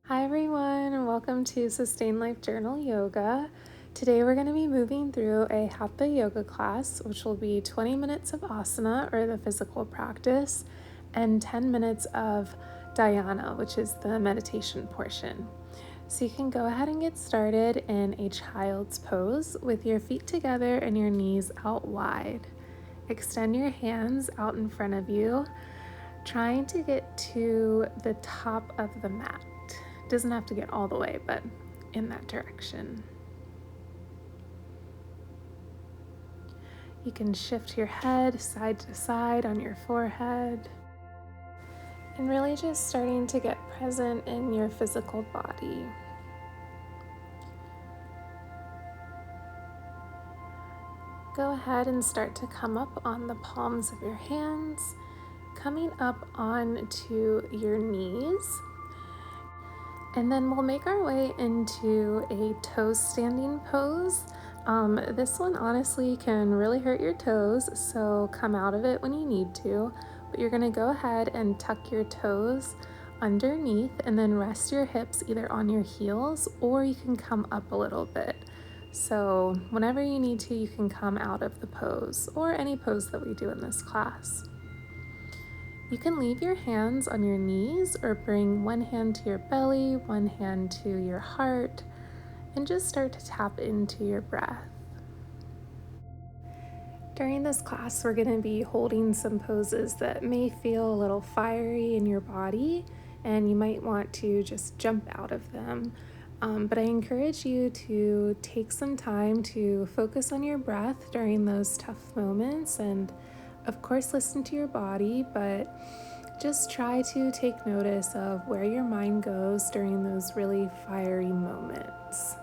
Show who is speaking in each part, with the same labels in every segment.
Speaker 1: Hi everyone, and welcome to Sustain Life Journal Yoga. Today we're going to be moving through a Hatha Yoga class, which will be 20 minutes of asana, or the physical practice, and 10 minutes of dhyana, which is the meditation portion. So you can go ahead and get started in a child's pose with your feet together and your knees out wide. Extend your hands out in front of you, trying to get to the top of the mat. Doesn't have to get all the way, but in that direction. You can shift your head side to side on your forehead and really just starting to get present in your physical body. Go ahead and start to come up on the palms of your hands, coming up onto your knees. And then we'll make our way into a toe standing pose. This one honestly can really hurt your toes, so come out of it when you need to. But you're gonna go ahead and tuck your toes underneath and then rest your hips either on your heels or you can come up a little bit. So whenever you need to, you can come out of the pose or any pose that we do in this class. You can leave your hands on your knees or bring one hand to your belly, one hand to your heart, and just start to tap into your breath. During this class, we're going to be holding some poses that may feel a little fiery in your body, and you might want to just jump out of them. But I encourage you to take some time to focus on your breath during those tough moments and of course, listen to your body, but just try to take notice of where your mind goes during those really fiery moments.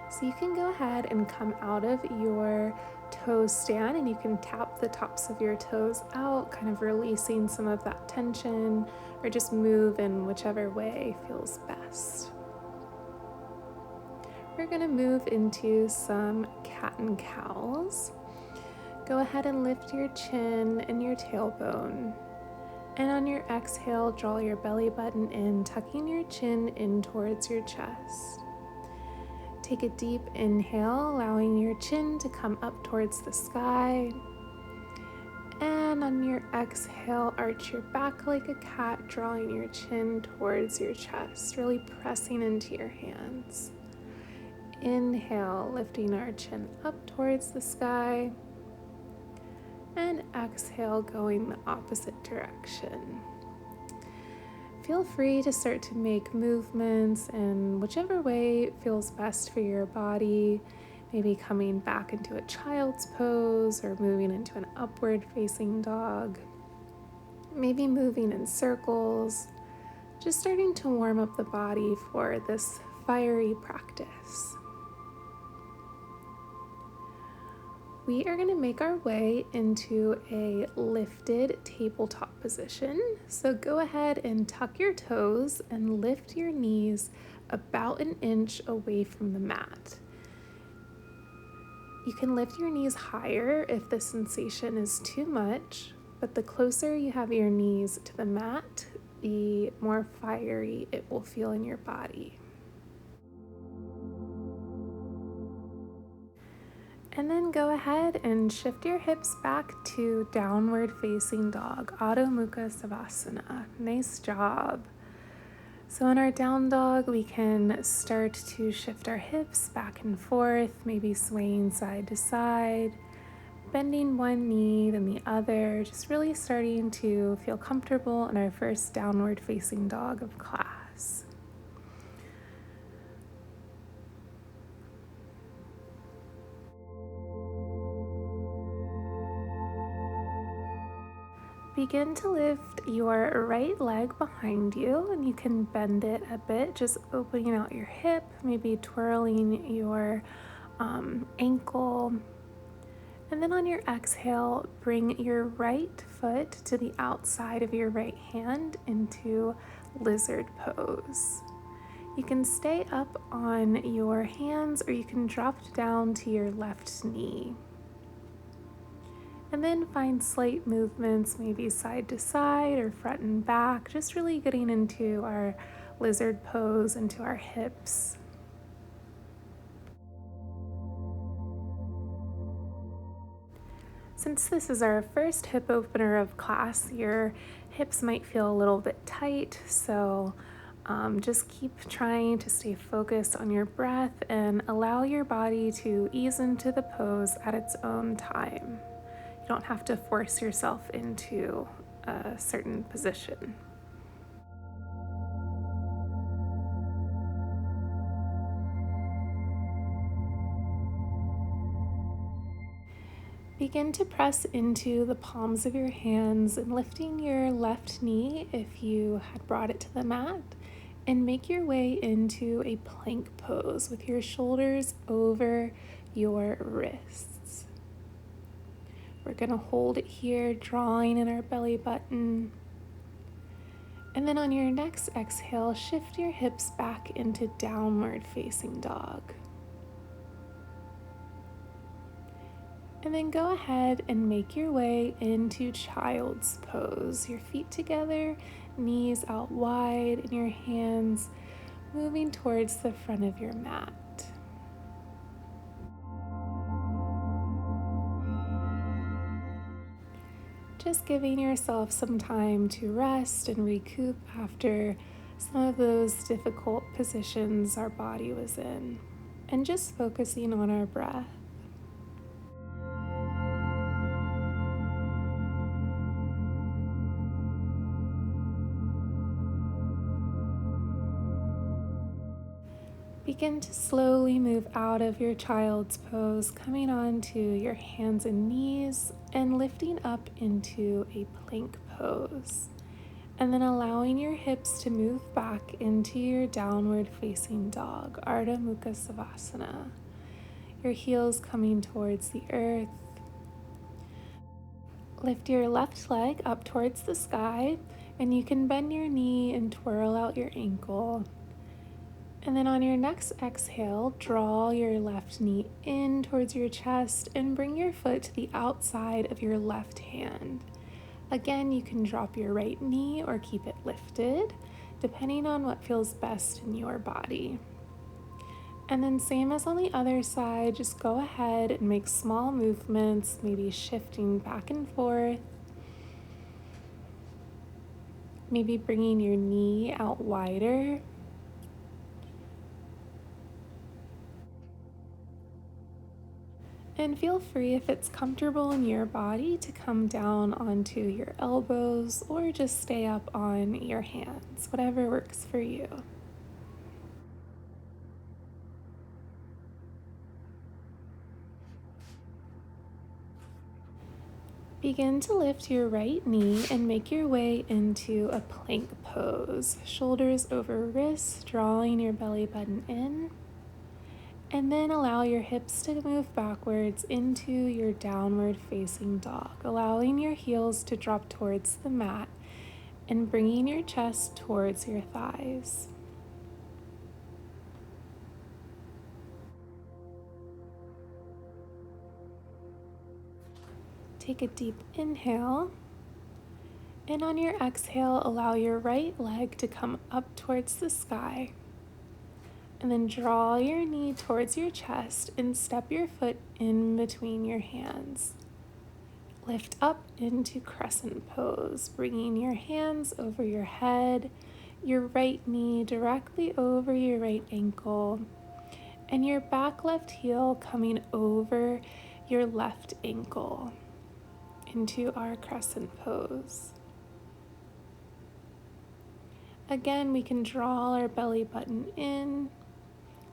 Speaker 1: So you can go ahead and come out of your toe stand and you can tap the tops of your toes out, kind of releasing some of that tension, or just move in whichever way feels best. We're going to move into some cat and cows. Go ahead and lift your chin and your tailbone. And on your exhale, draw your belly button in, tucking your chin in towards your chest. Take a deep inhale, allowing your chin to come up towards the sky. And on your exhale, arch your back like a cat, drawing your chin towards your chest, really pressing into your hands. Inhale, lifting our chin up towards the sky. And exhale, going the opposite direction. Feel free to start to make movements in whichever way feels best for your body, maybe coming back into a child's pose or moving into an upward facing dog, maybe moving in circles, just starting to warm up the body for this fiery practice. We are going to make our way into a lifted tabletop position. So go ahead and tuck your toes and lift your knees about an inch away from the mat. You can lift your knees higher if the sensation is too much, but the closer you have your knees to the mat, the more fiery it will feel in your body. And then go ahead and shift your hips back to downward facing dog, Adho Mukha Savasana. Nice job. So in our down dog, we can start to shift our hips back and forth, maybe swaying side to side, bending one knee, then the other, just really starting to feel comfortable in our first downward facing dog of class. Begin to lift your right leg behind you, and you can bend it a bit, just opening out your hip, maybe twirling your ankle. And then on your exhale, bring your right foot to the outside of your right hand into lizard pose. You can stay up on your hands or you can drop down to your left knee. And then find slight movements, maybe side to side or front and back, just really getting into our lizard pose, into our hips. Since this is our first hip opener of class, your hips might feel a little bit tight, so just keep trying to stay focused on your breath and allow your body to ease into the pose at its own time. You don't have to force yourself into a certain position. Begin to press into the palms of your hands and lifting your left knee if you had brought it to the mat, and make your way into a plank pose with your shoulders over your wrists. We're going to hold it here, drawing in our belly button. And then on your next exhale, shift your hips back into downward facing dog. And then go ahead and make your way into child's pose. Your feet together, knees out wide, and your hands moving towards the front of your mat. Just giving yourself some time to rest and recoup after some of those difficult positions our body was in, and just focusing on our breath. Begin to slowly move out of your child's pose, coming onto your hands and knees and lifting up into a plank pose. And then allowing your hips to move back into your downward facing dog, Ardha Mukha Savasana. Your heels coming towards the earth. Lift your left leg up towards the sky, and you can bend your knee and twirl out your ankle. And then on your next exhale, draw your left knee in towards your chest and bring your foot to the outside of your left hand. Again, you can drop your right knee or keep it lifted, depending on what feels best in your body. And then same as on the other side, just go ahead and make small movements, maybe shifting back and forth. Maybe bringing your knee out wider. And feel free, if it's comfortable in your body, to come down onto your elbows or just stay up on your hands, whatever works for you. Begin to lift your right knee and make your way into a plank pose. Shoulders over wrists, drawing your belly button in. And then allow your hips to move backwards into your downward facing dog, allowing your heels to drop towards the mat and bringing your chest towards your thighs. Take a deep inhale, and on your exhale, allow your right leg to come up towards the sky. And then draw your knee towards your chest and step your foot in between your hands. Lift up into crescent pose, bringing your hands over your head, your right knee directly over your right ankle, and your back left heel coming over your left ankle into our crescent pose. Again, we can draw our belly button in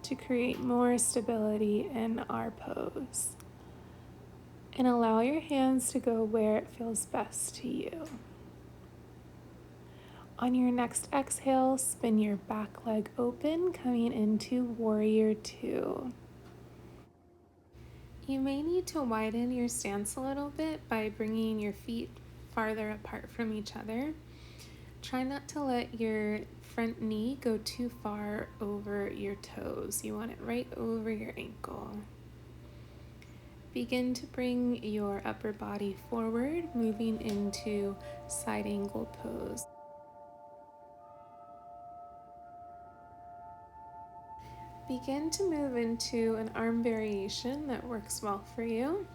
Speaker 1: to create more stability in our pose. And allow your hands to go where it feels best to you. On your next exhale, spin your back leg open, coming into Warrior Two. You may need to widen your stance a little bit by bringing your feet farther apart from each other. Try not to let your front knee go too far over your toes. You want it right over your ankle. Begin to bring your upper body forward, moving into side angle pose. Begin to move into an arm variation that works well for you.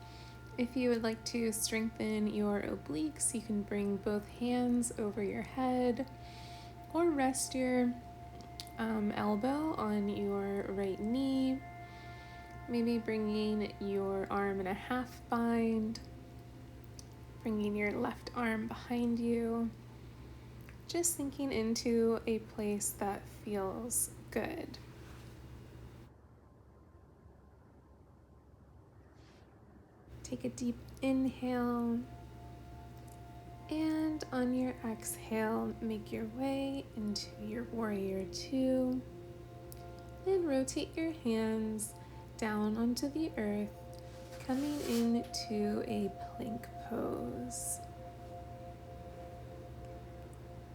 Speaker 1: If you would like to strengthen your obliques, you can bring both hands over your head or rest your elbow on your right knee. Maybe bringing your arm in a half bind, bringing your left arm behind you. Just sinking into a place that feels good. Take a deep inhale, and on your exhale, make your way into your warrior two. Then rotate your hands down onto the earth, coming into a plank pose.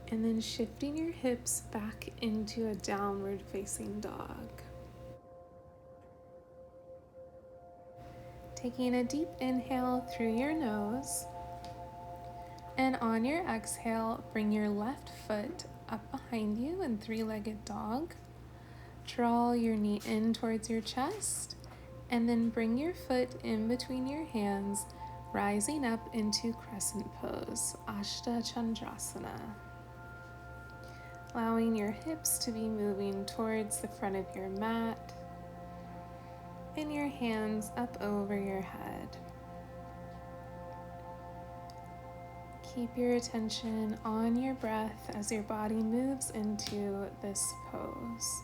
Speaker 1: And then shifting your hips back into a downward facing dog. Taking a deep inhale through your nose. And on your exhale, bring your left foot up behind you in three-legged dog. Draw your knee in towards your chest, and then bring your foot in between your hands, rising up into crescent pose, Ashta Chandrasana. Allowing your hips to be moving towards the front of your mat, and your hands up over your head. Keep your attention on your breath as your body moves into this pose.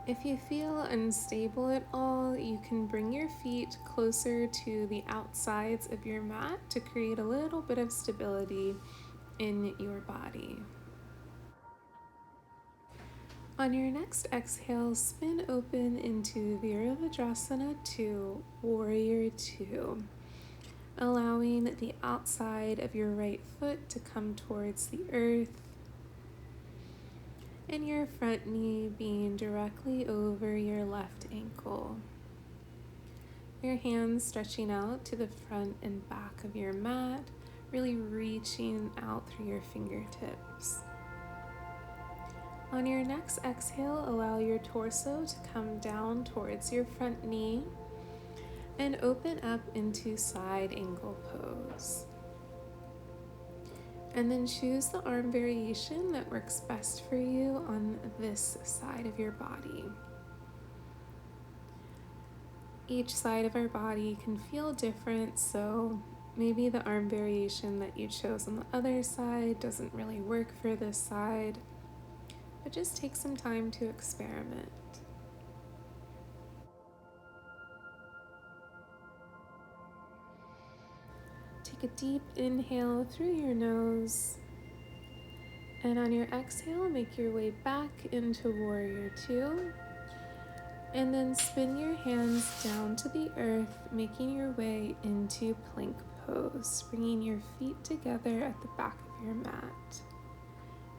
Speaker 1: If you feel unstable at all, you can bring your feet closer to the outsides of your mat to create a little bit of stability in your body. On your next exhale, spin open into Virabhadrasana 2, Warrior 2. Allowing the outside of your right foot to come towards the earth, and your front knee being directly over your left ankle. Your hands stretching out to the front and back of your mat, really reaching out through your fingertips. On your next exhale, allow your torso to come down towards your front knee and open up into side angle pose. And then choose the arm variation that works best for you on this side of your body. Each side of our body can feel different, so maybe the arm variation that you chose on the other side doesn't really work for this side, but just take some time to experiment. Take a deep inhale through your nose, and on your exhale, make your way back into Warrior 2, and then spin your hands down to the earth, making your way into Plank Pose, bringing your feet together at the back of your mat,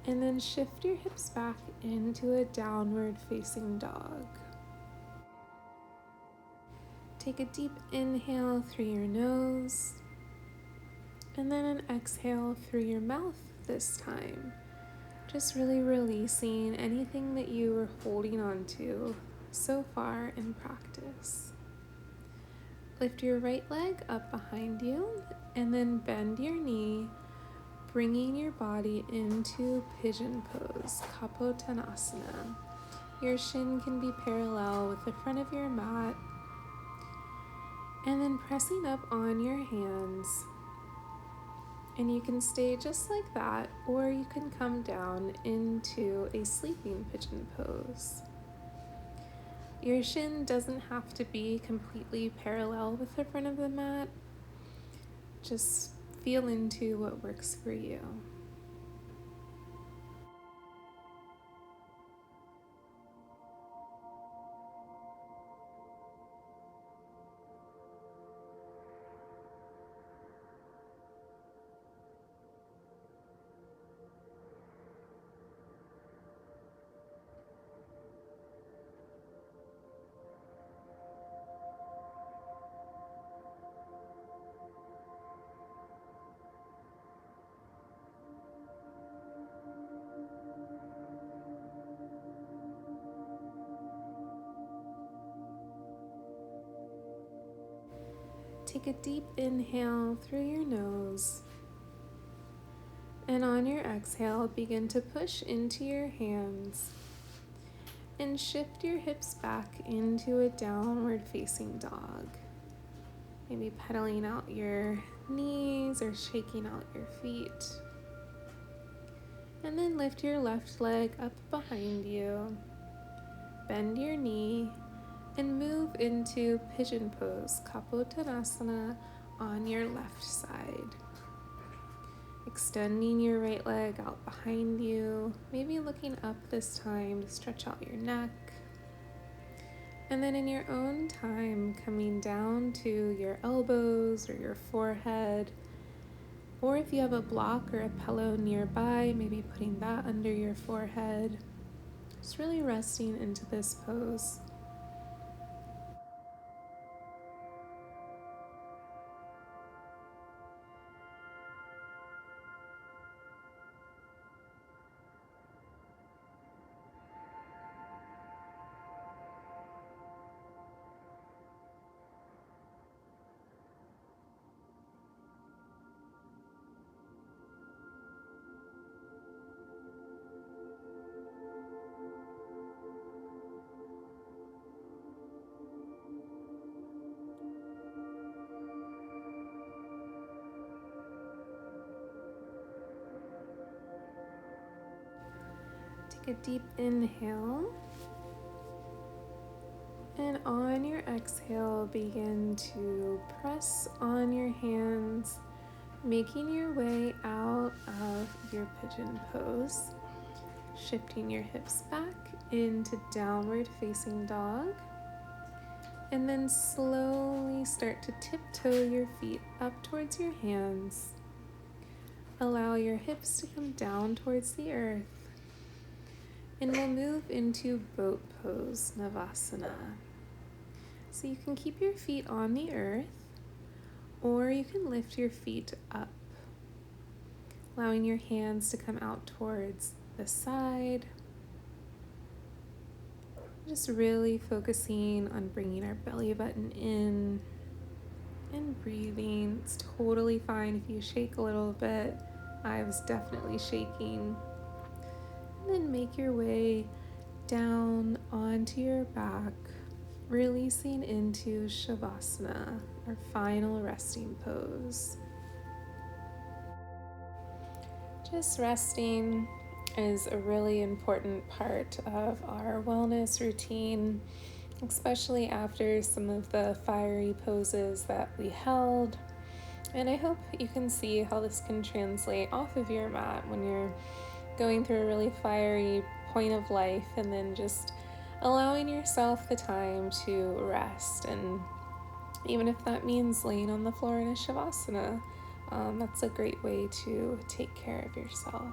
Speaker 1: and then shift your hips back into a downward facing dog. Take a deep inhale through your nose, and then an exhale through your mouth this time. Just really releasing anything that you were holding on to so far in practice. Lift your right leg up behind you and then bend your knee, bringing your body into pigeon pose, Kapotanasana. Your shin can be parallel with the front of your mat, and then pressing up on your hands. And you can stay just like that, or you can come down into a sleeping pigeon pose. Your shin doesn't have to be completely parallel with the front of the mat. Just feel into what works for you. take a deep inhale through your nose. And on your exhale, begin to push into your hands and shift your hips back into a downward facing dog. Maybe pedaling out your knees or shaking out your feet. And then lift your left leg up behind you. Bend your knee and move into pigeon pose, Kapotanasana, on your left side. Extending your right leg out behind you, maybe looking up this time to stretch out your neck. And then in your own time, coming down to your elbows or your forehead, or if you have a block or a pillow nearby, maybe putting that under your forehead. Just really resting into this pose. Take a deep inhale, and on your exhale, begin to press on your hands, making your way out of your pigeon pose, shifting your hips back into downward facing dog, and then slowly start to tiptoe your feet up towards your hands. Allow your hips to come down towards the earth. And we'll move into boat pose, Navasana. So you can keep your feet on the earth, or you can lift your feet up, allowing your hands to come out towards the side. Just really focusing on bringing our belly button in and breathing. It's totally fine if you shake a little bit. I was definitely shaking. And then make your way down onto your back, releasing into Shavasana, our final resting pose. Just resting is a really important part of our wellness routine, especially after some of the fiery poses that we held. And I hope you can see how this can translate off of your mat when you're going through a really fiery point of life, and then just allowing yourself the time to rest. And even if that means laying on the floor in a Shavasana, that's a great way to take care of yourself.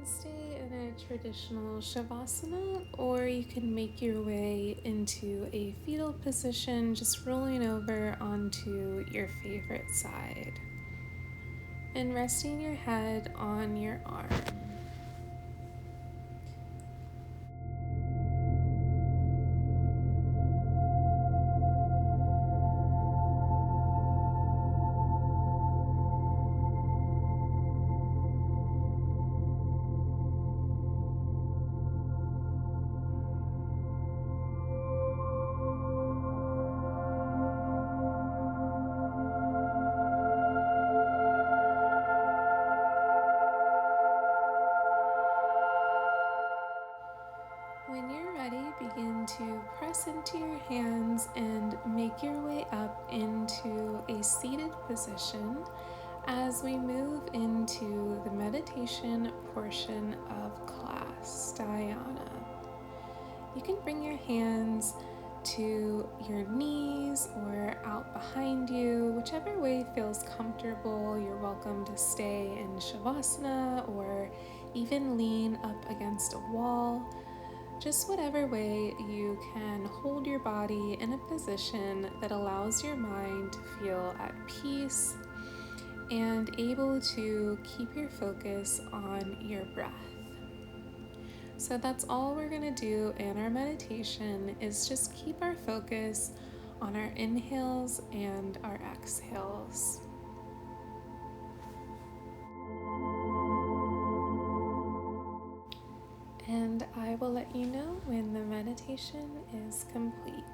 Speaker 1: Stay in a traditional Shavasana, or you can make your way into a fetal position, just rolling over onto your favorite side and resting your head on your arm. When you're ready, begin to press into your hands and make your way up into a seated position as we move into the meditation portion of class, Dhyana. You can bring your hands to your knees or out behind you, whichever way feels comfortable. You're welcome to stay in Shavasana or even lean up against a wall. Just whatever way you can hold your body in a position that allows your mind to feel at peace and able to keep your focus on your breath. So that's all we're going to do in our meditation, is just keep our focus on our inhales and our exhales. And I will let you know when the meditation is complete.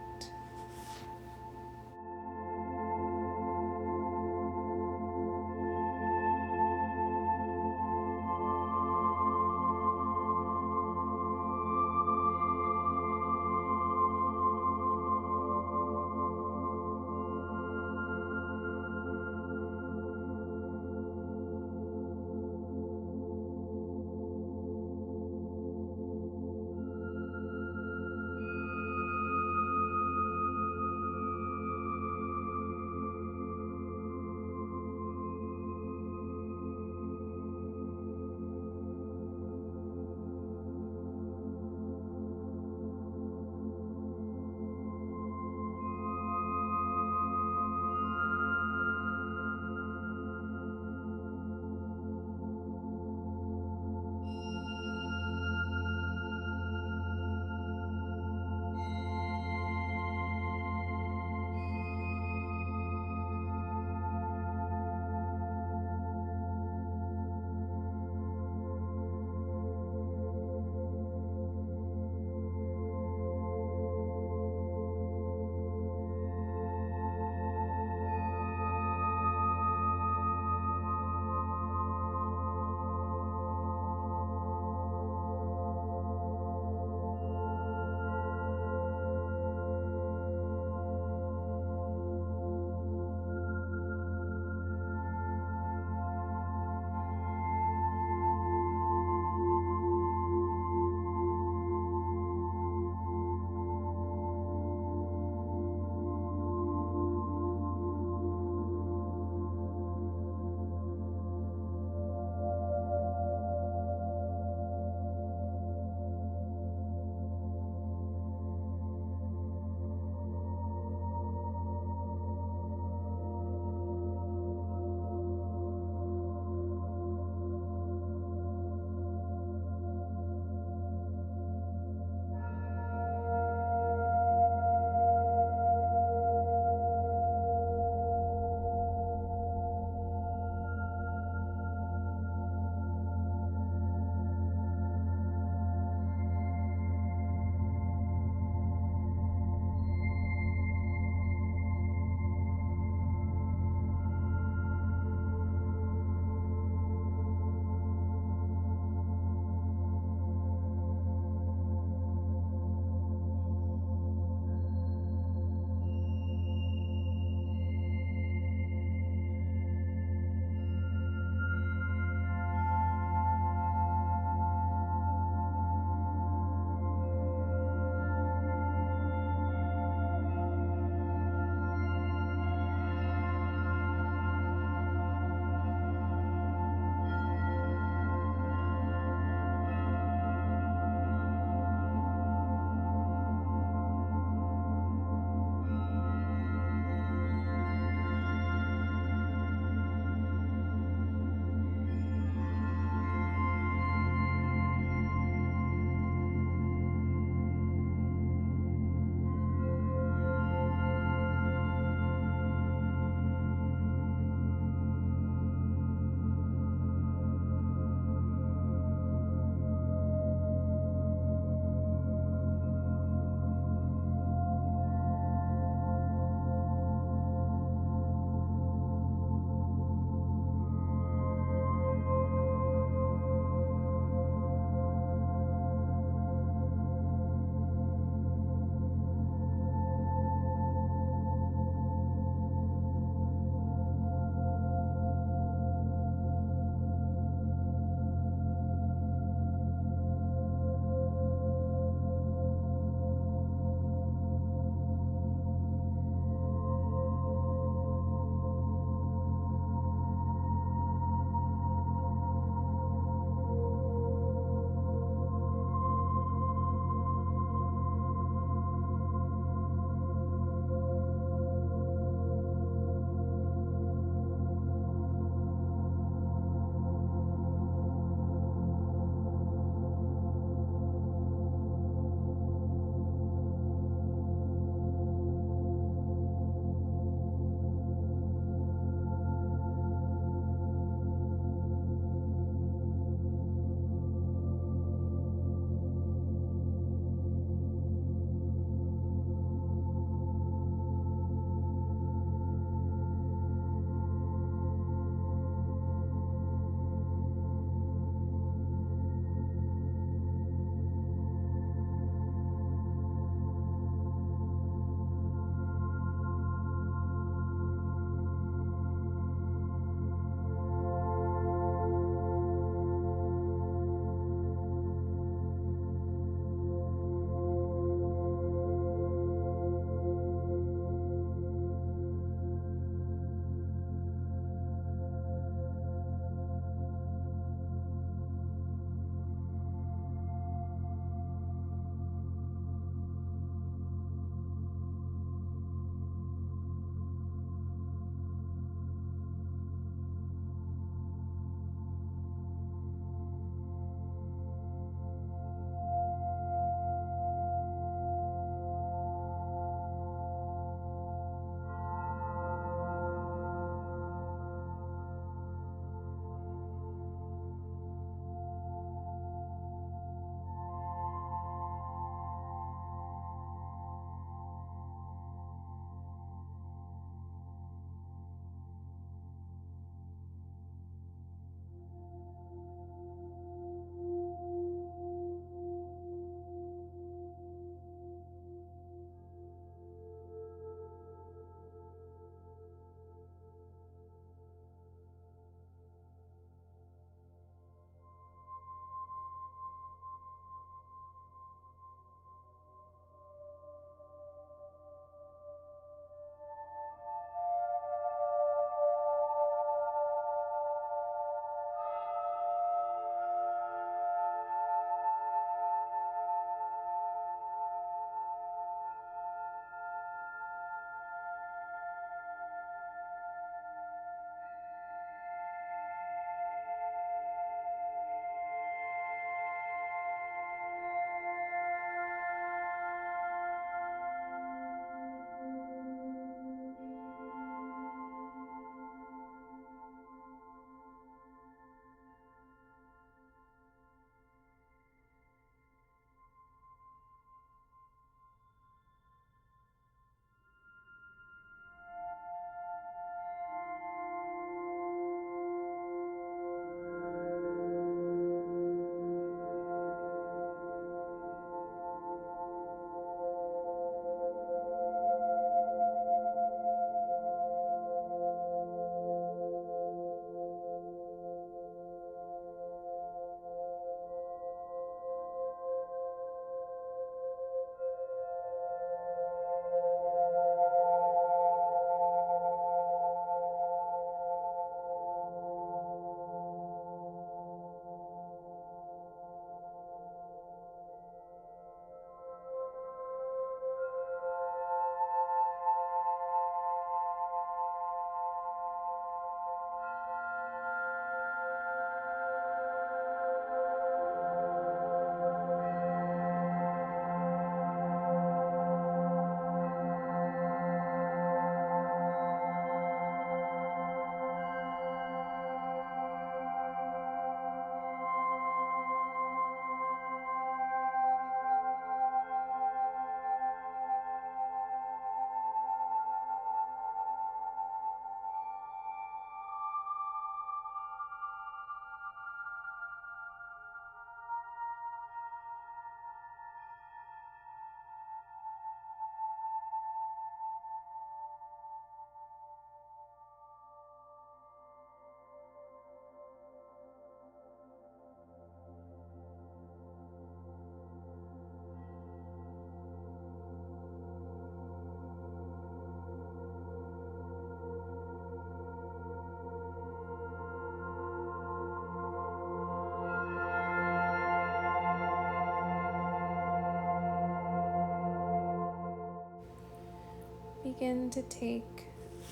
Speaker 1: begin to take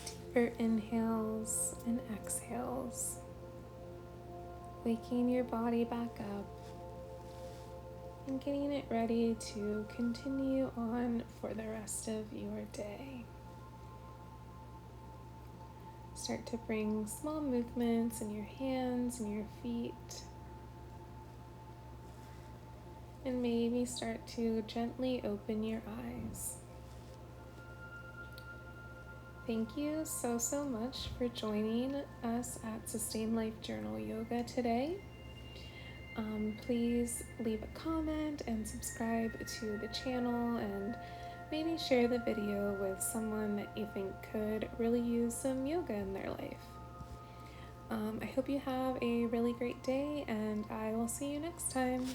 Speaker 1: deeper inhales and exhales, waking your body back up and getting it ready to continue on for the rest of your day. Start to bring small movements in your hands and your feet, and maybe start to gently open your eyes. Thank you so much for joining us at Sustain Life Journal Yoga today. Please leave a comment and subscribe to the channel, and maybe share the video with someone that you think could really use some yoga in their life. I hope you have a really great day, and I will see you next time.